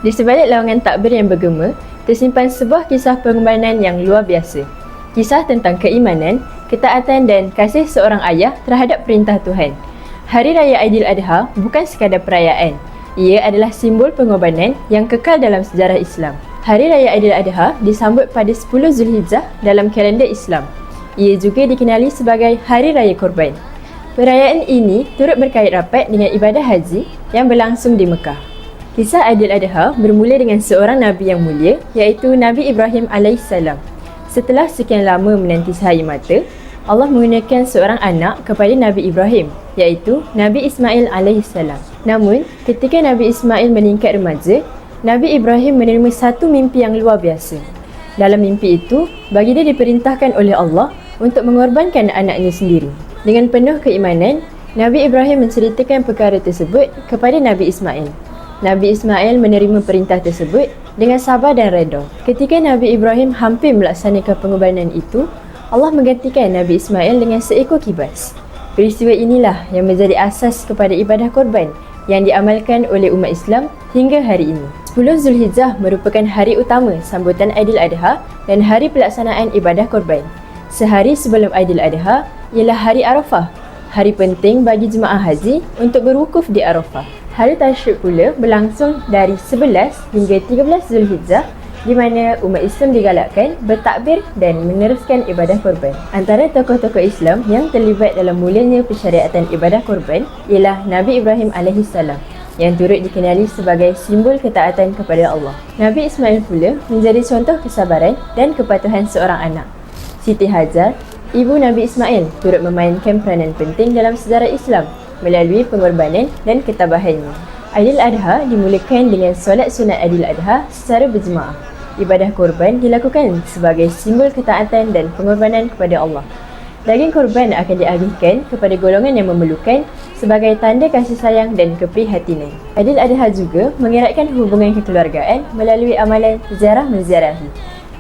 Di sebalik lawangan takbir yang bergema, tersimpan sebuah kisah pengorbanan yang luar biasa. Kisah tentang keimanan, ketaatan dan kasih seorang ayah terhadap perintah Tuhan. Hari Raya Aidiladha bukan sekadar perayaan. Ia adalah simbol pengorbanan yang kekal dalam sejarah Islam. Hari Raya Aidiladha disambut pada 10 Zulhijjah dalam kalender Islam. Ia juga dikenali sebagai Hari Raya Korban. Perayaan ini turut berkait rapat dengan ibadah haji yang berlangsung di Mekah. Kisah Aidiladha bermula dengan seorang Nabi yang mulia, iaitu Nabi Ibrahim AS. Setelah sekian lama menanti sehari mata, Allah menggunakan seorang anak kepada Nabi Ibrahim, iaitu Nabi Ismail AS. Namun, ketika Nabi Ismail meningkat remaja, Nabi Ibrahim menerima satu mimpi yang luar biasa. Dalam mimpi itu, bagi dia diperintahkan oleh Allah untuk mengorbankan anaknya sendiri. Dengan penuh keimanan, Nabi Ibrahim menceritakan perkara tersebut kepada Nabi Ismail. Nabi Ismail menerima perintah tersebut dengan sabar dan redha. Ketika Nabi Ibrahim hampir melaksanakan pengorbanan itu, Allah menggantikan Nabi Ismail dengan seekor kibas. Peristiwa inilah yang menjadi asas kepada ibadah korban yang diamalkan oleh umat Islam hingga hari ini. 10 Zulhijjah merupakan hari utama sambutan Aidiladha dan hari pelaksanaan ibadah korban. Sehari sebelum Aidiladha ialah hari Arafah, hari penting bagi jemaah haji untuk berwukuf di Arafah. Hari Tasyrik pula berlangsung dari 11 hingga 13 Zulhijjah, di mana umat Islam digalakkan bertakbir dan meneruskan ibadah korban. Antara tokoh-tokoh Islam yang terlibat dalam mulanya pensyariatan ibadah korban ialah Nabi Ibrahim AS, yang turut dikenali sebagai simbol ketaatan kepada Allah. Nabi Ismail pula menjadi contoh kesabaran dan kepatuhan seorang anak. Siti Hajar, ibu Nabi Ismail, turut memainkan peranan penting dalam sejarah Islam melalui pengorbanan dan ketabahannya. Aidiladha dimulakan dengan solat sunat Aidiladha secara berjemaah. Ibadah korban dilakukan sebagai simbol ketaatan dan pengorbanan kepada Allah. Daging korban akan diagihkan kepada golongan yang memerlukan sebagai tanda kasih sayang dan keprihatinan. Aidiladha juga mengeratkan hubungan kekeluargaan melalui amalan ziarah menziarahi.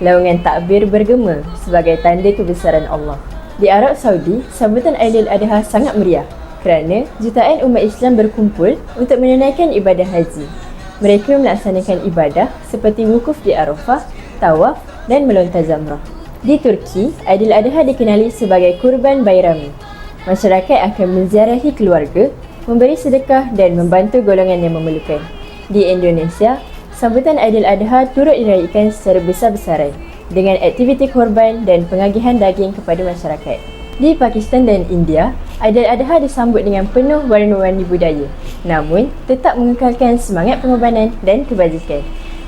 Lawangan takbir bergema sebagai tanda kebesaran Allah. Di Arab Saudi, sambutan Aidiladha sangat meriah kerana jutaan umat Islam berkumpul untuk menunaikan ibadah haji. Mereka melaksanakan ibadah seperti wukuf di Arafah, tawaf dan melontar jamrah. Di Turki, Aidiladha dikenali sebagai Kurban Bayrami. Masyarakat akan menziarahi keluarga, memberi sedekah dan membantu golongan yang memerlukan. Di Indonesia, sambutan Aidiladha turut diraihkan secara besar-besaran dengan aktiviti korban dan pengagihan daging kepada masyarakat. Di Pakistan dan India, Aidiladha disambut dengan penuh warna-warni budaya, namun tetap mengekalkan semangat pengorbanan dan kebajikan.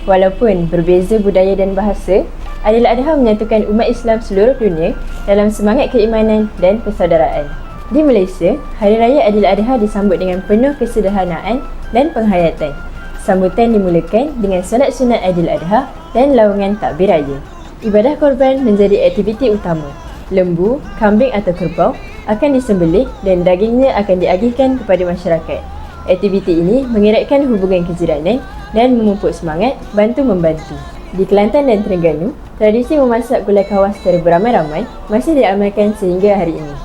Walaupun berbeza budaya dan bahasa, Aidiladha menyatukan umat Islam seluruh dunia dalam semangat keimanan dan persaudaraan. Di Malaysia, Hari Raya Aidiladha disambut dengan penuh kesederhanaan dan penghayatan. Sambutan dimulakan dengan solat sunat Aidiladha dan lawangan takbir raya. Ibadah korban menjadi aktiviti utama. Lembu, kambing atau kerbau akan disembelih dan dagingnya akan diagihkan kepada masyarakat. Aktiviti ini mengeratkan hubungan kejiranan dan memupuk semangat bantu-membantu. Di Kelantan dan Terengganu, tradisi memasak gulai kawah secara beramai-ramai masih diamalkan sehingga hari ini.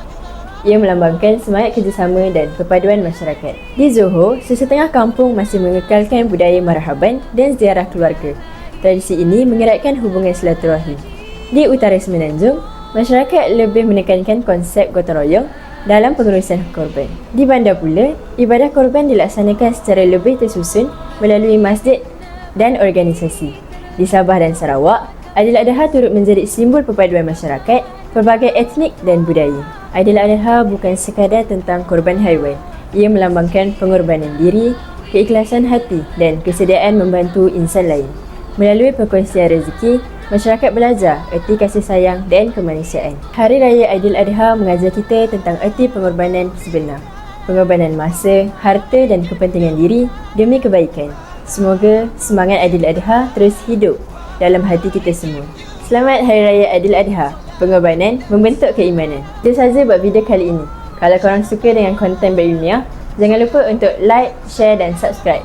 Ia melambangkan semangat kerjasama dan perpaduan masyarakat. Di Johor, sesetengah kampung masih mengekalkan budaya marhaban dan ziarah keluarga. Tradisi ini mengeratkan hubungan silaturahim. Di Utara Semenanjung, masyarakat lebih menekankan konsep gotong royong dalam pengurusan korban. Di Bandar pula, ibadah korban dilaksanakan secara lebih tersusun melalui masjid dan organisasi. Di Sabah dan Sarawak, Aidiladha turut menjadi simbol perpaduan masyarakat, pelbagai etnik dan budaya. Aidiladha bukan sekadar tentang korban haiwan. Ia melambangkan pengorbanan diri, keikhlasan hati dan kesediaan membantu insan lain. Melalui perkongsian rezeki, masyarakat belajar erti kasih sayang dan kemanusiaan. Hari Raya Aidiladha mengajar kita tentang erti pengorbanan sebenar. Pengorbanan masa, harta dan kepentingan diri demi kebaikan. Semoga semangat Aidiladha terus hidup dalam hati kita semua. Selamat Hari Raya Aidiladha. Pengorbanan membentuk keimanan. Itu sahaja buat video kali ini. Kalau korang suka dengan konten berilmiah, jangan lupa untuk like, share dan subscribe.